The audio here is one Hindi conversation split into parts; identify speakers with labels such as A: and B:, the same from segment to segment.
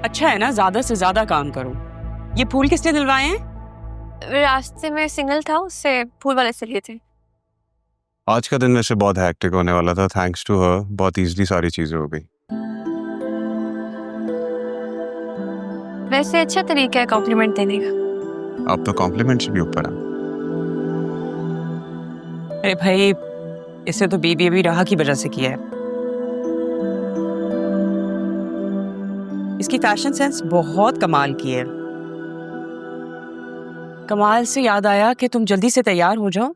A: अच्छा है ना, ज्यादा से ज्यादा काम करो। ये फूल किसने दिलवाए हैं?
B: रास्ते में सिग्नल था, उससे फूल वाले से लिए थे।
C: आज का दिन वैसे बहुत हैक्टिक होने वाला था। थैंक्स टू हर बहुत इजीली सारी चीजें हो गई।
B: वैसे अच्छा तरीका है कॉम्प्लीमेंट देने का।
C: अब तो कॉम्प्लीमेंट से भी ऊपर है।
A: अरे भाई, इसे तो बीबी भी राह की वजह से किया है। इसकी फैशन सेंस बहुत कमाल की है। कमाल से याद आया कि तुम जल्दी से तैयार हो जाओ,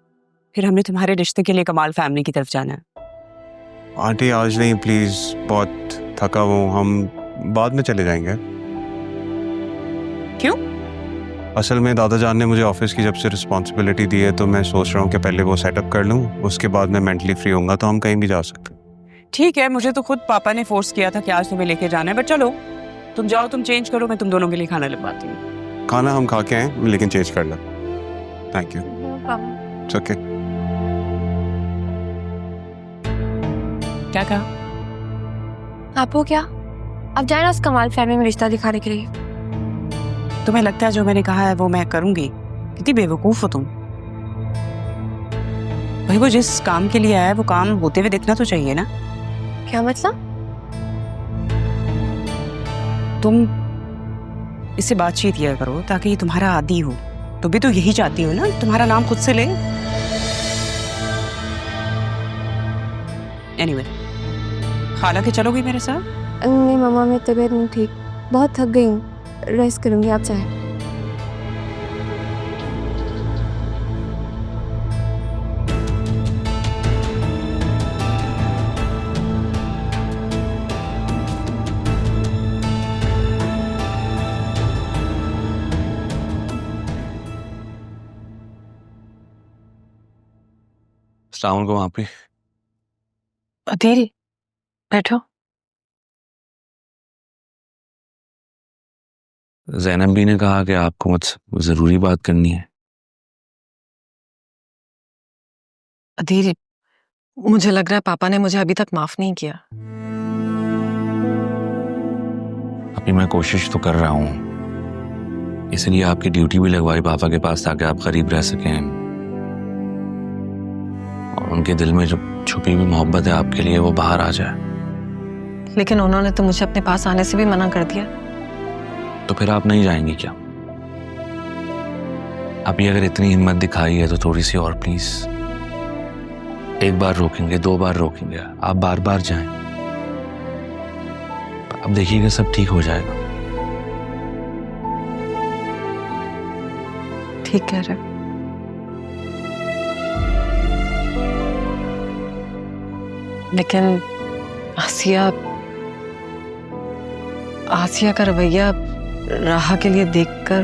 A: फिर हमने तुम्हारे रिश्ते के लिए कमाल फैमिली की तरफ जाना है।
C: आंटी आज नहीं प्लीज, बहुत थका हूँ। हम बाद में चले जाएंगे।
A: क्यों?
C: असल में दादा जान ने मुझे ऑफिस की जब से रिस्पॉन्सिबिलिटी दी है, तो मैं सोच रहा हूँ कि पहले वो सेटअप कर लूँ, उसके बाद मैं मेंटली फ्री होऊंगा तो हम कहीं भी जा सकते।
A: ठीक है, मुझे तो खुद पापा ने फोर्स किया था कि आज तुम्हें लेके जाना है, बट चलो तुम जाओ, तुम चेंज करो, मैं तुम दोनों के लिए खाना लगवाती हूँ।
C: खाना हम खा के आए, लेकिन चेंज कर लो। Thank you. It's okay.
A: क्या कहा?
B: आपको क्या? अब जाए ना उस कमाल फैमिली में रिश्ता दिखाने के लिए।
A: तुम्हें लगता है जो मैंने कहा है वो मैं करूंगी? कितनी बेवकूफ हो तुम। भाई, वो जिस काम के लिए आया है वो काम होते हुए देखना तो चाहिए ना।
B: क्या मतलब?
A: तुम इससे बातचीत किया करो ताकि ये तुम्हारा आदी हो। तुम भी तो यही चाहती हो ना, तुम्हारा नाम खुद से ले। एनीवे, खाला के चलोगी मेरे साथ?
B: नहीं मामा, मेरी तबीयत नहीं ठीक, बहुत थक गई हूँ, रेस्ट करूंगी। आप चाहें?
C: अस्सलाम वालेकुम आपी।
A: अदिल, बैठो।
D: ज़ैनब भी ने कहा कि आपको मुझसे जरूरी बात करनी है।
E: अदिल, मुझे लग रहा है पापा ने मुझे अभी तक माफ नहीं किया।
D: अभी मैं कोशिश तो कर रहा हूँ, इसलिए आपकी ड्यूटी भी लगवाई पापा के पास ताकि आप करीब रह सकें और उनके दिल में जो छुपी हुई मोहब्बत है आपके लिए वो बाहर आ जाए।
E: लेकिन उन्होंने तो मुझे अपने पास आने से भी मना कर दिया।
D: तो फिर आप नहीं जाएंगी क्या? अभी अगर इतनी हिम्मत दिखाई है तो थोड़ी सी और प्लीज। एक बार रोकेंगे, दो बार रोकेंगे, आप बार बार जाएं। अब देखिएगा सब ठीक हो जाएगा।
E: ठीक कह रहे। लेकिन आसिया का रवैया राहा के लिए देखकर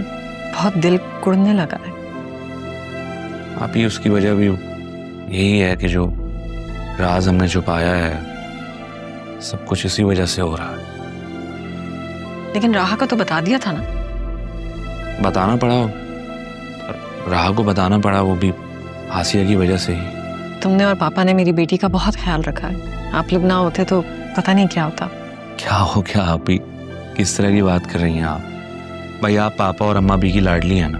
E: बहुत दिल कुड़ने लगा है।
D: आप ही उसकी वजह भी यही है कि जो राज हमने छुपाया है सब कुछ इसी वजह से हो रहा है।
E: लेकिन राहा को तो बता दिया था ना।
D: बताना पड़ा, राहा को बताना पड़ा, वो भी आसिया की वजह से ही।
E: तुमने और पापा ने मेरी बेटी का बहुत ख्याल रखा है। आप लोग ना होते तो पता नहीं क्या होता।
D: क्या हो क्या? आप ही किस तरह की बात कर रही हैं आप? भाई आप पापा और अम्मा भी की लाडली है ना,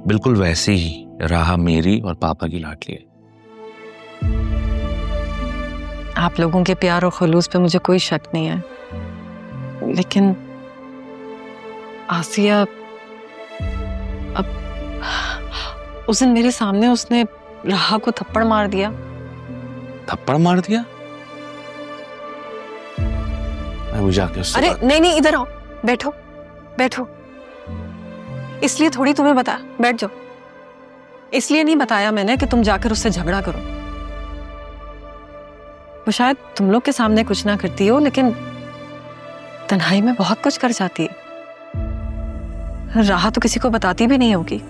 D: बिल्कुल वैसे ही राहा मेरी और पापा की लाडली है।
E: आप लोगों के प्यार और खुलूस पे मुझे कोई शक नहीं है, लेकिन आसिया अब उस दिन मेरे सामने उसने राहा को थप्पड़ मार दिया।
D: थप्पड़ मार दिया? मैं मुझे आके उससे
E: अरे नहीं, इधर आओ, बैठो बैठो। इसलिए थोड़ी तुम्हें बताया, बैठ जाओ। इसलिए नहीं बताया मैंने कि तुम जाकर उससे झगड़ा करो। वो शायद तुम लोग के सामने कुछ ना करती हो, लेकिन तन्हाई में बहुत कुछ कर जाती है। राहा तो किसी को बताती भी नहीं होगी।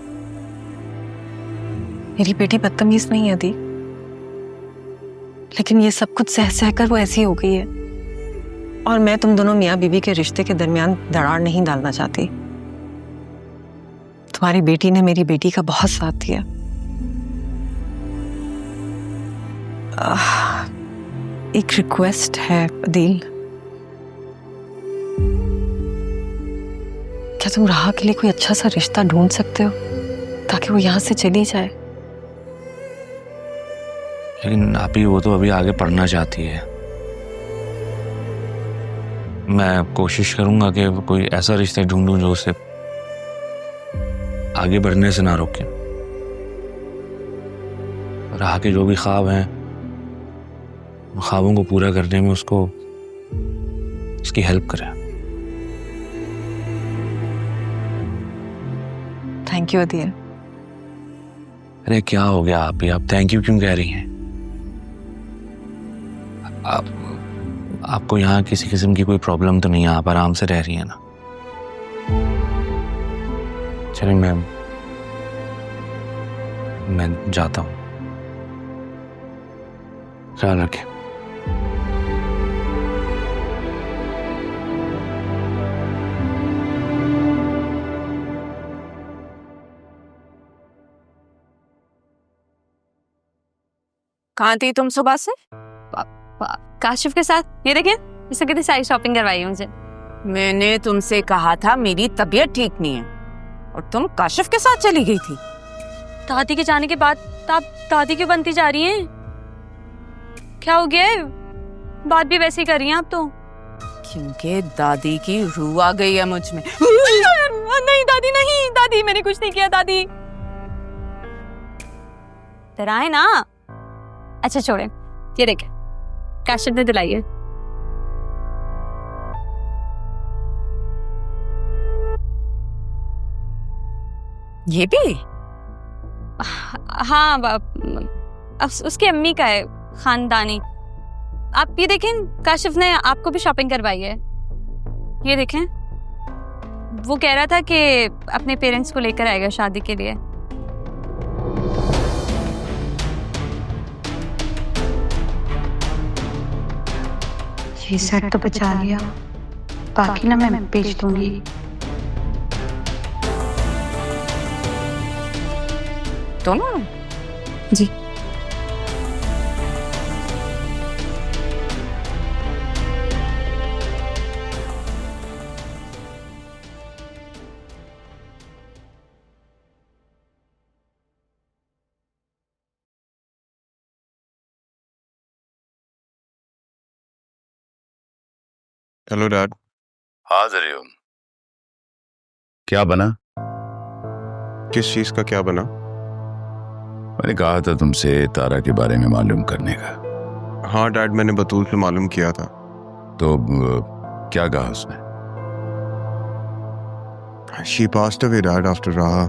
E: मेरी बेटी बदतमीज नहीं है दी, लेकिन ये सब कुछ सह सहकर वो ऐसी हो गई है। और मैं तुम दोनों मियाँ बीवी के रिश्ते के दरमियान दरार नहीं डालना चाहती। तुम्हारी बेटी ने मेरी बेटी का बहुत साथ दिया। एक रिक्वेस्ट है अदील, क्या तुम राह के लिए कोई अच्छा सा रिश्ता ढूंढ सकते हो ताकि वो यहाँ से चली जाए?
D: लेकिन आप ही वो तो अभी आगे पढ़ना चाहती है। मैं कोशिश करूंगा कि कोई ऐसा रिश्ता ढूंढूं जो उसे आगे बढ़ने से ना रोके। राह के जो भी ख्वाब हैं, उन ख्वाबों को पूरा करने में उसको उसकी हेल्प करें।
E: Thank you Adiya.
D: अरे क्या हो गया आप ही, आप थैंक यू क्यों कह रही हैं? आपको यहाँ किसी किस्म की कोई प्रॉब्लम तो नहीं है? आप आराम से रह रही हैं ना? चलिए मैं जाता हूँ। ख्याल रखें।
F: कहाँ थी तुम सुबह से?
G: काशिफ के साथ। ये देखिए, इससे कितनी सारी शॉपिंग करवाई है मुझे।
F: मैंने तुमसे कहा था मेरी तबीयत ठीक नहीं है और तुम काशिफ के साथ चली गई थी।
G: दादी के जाने के बाद आप दादी क्यों बनती जा रही हैं? क्या हो गया है? बात भी वैसे ही कर रही हैं आप तो।
F: क्योंकि दादी की रूह आ गई है मुझ में।
G: नहीं दादी, नहीं दादी, मैंने कुछ नहीं किया दादी। डराए ना। अच्छा छोड़े, ये देखे काशिफ ने दिलाई है।
F: ये भी?
G: हाँ, उसकी अम्मी का है, खानदानी। आप ये देखें, काशिफ ने आपको भी शॉपिंग करवाई है। ये देखें, वो कह रहा था कि अपने पेरेंट्स को लेकर आएगा शादी के लिए।
H: ये सेट तो बचा लिया, बाकी ना मैं बेच दूंगी।
F: दोनों?
B: जी।
C: Hello dad.
I: हाँ जरियो, क्या बना?
C: किस चीज का क्या बना?
I: मैंने कहा था तुमसे तारा के बारे में मालूम करने का।
C: हाँ डैड, मैंने बतूल से मालूम किया था।
I: तो क्या कहा उसने?
C: She passed away dad after Raha.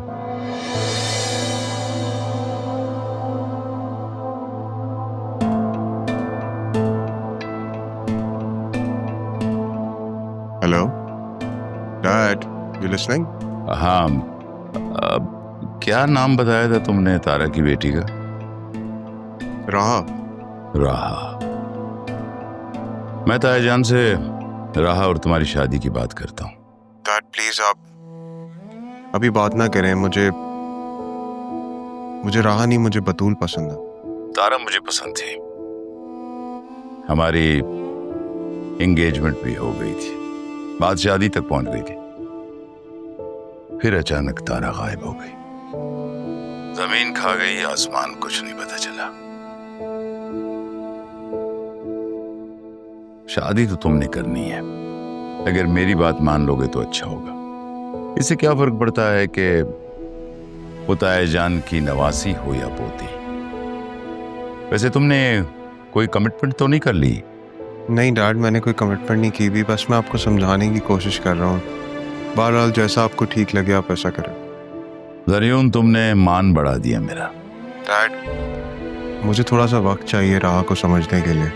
C: Hello? Dad, you listening?
I: हाँ, क्या नाम बताया था तुमने तारा की बेटी का?
C: राहा।
I: राहा। मैं तायाजान से राहा और तुम्हारी शादी की बात करता हूँ।
C: डैड प्लीज आप अभी बात ना करें। मुझे राहा नहीं, मुझे बतूल पसंद है।
I: तारा मुझे पसंद थी, हमारी एंगेजमेंट भी हो गई थी, बात शादी तक पहुंच गई थी। फिर अचानक तारा गायब हो गई। जमीन खा गई, आसमान कुछ नहीं पता चला। शादी तो तुमने करनी है, अगर मेरी बात मान लोगे तो अच्छा होगा। इससे क्या फर्क पड़ता है कि वो तायाजान की नवासी हो या पोती। वैसे तुमने कोई कमिटमेंट तो नहीं कर ली?
C: नहीं डैड, मैंने कोई कमिटमेंट नहीं की भी, बस मैं आपको समझाने की कोशिश कर रहा हूँ। बहरहाल जैसा आपको ठीक लगे आप ऐसा करें।
I: जरियून, तुमने मान बढ़ा दिया मेरा।
C: डैड मुझे थोड़ा सा वक्त चाहिए राहा को समझने के लिए।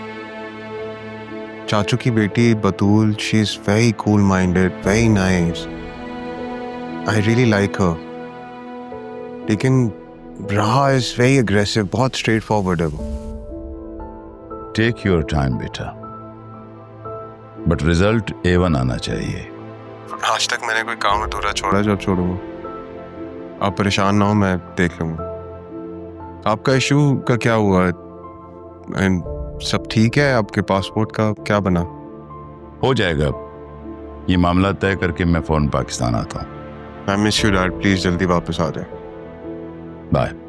C: चाचू की बेटी Batool, she is very cool minded, very nice, I really like her. लेकिन राहा इज वेरी अग्रेसिव, बहुत स्ट्रेट फॉरवर्ड है वो।
I: टेक योर टाइम बेटा, बट रिजल्ट A1 आना चाहिए।
C: आज तक मैंने कोई काम अधूरा छोड़ा, जब छोड़ूंगा आप परेशान ना हो, मैं देख लूंगा। आपका इशू का क्या हुआ? सब ठीक है? आपके पासपोर्ट का क्या बना?
I: हो जाएगा, ये मामला तय करके मैं फौरन पाकिस्तान आता हूँ।
C: I miss you dad, please जल्दी वापस आ जाए।
I: बाय।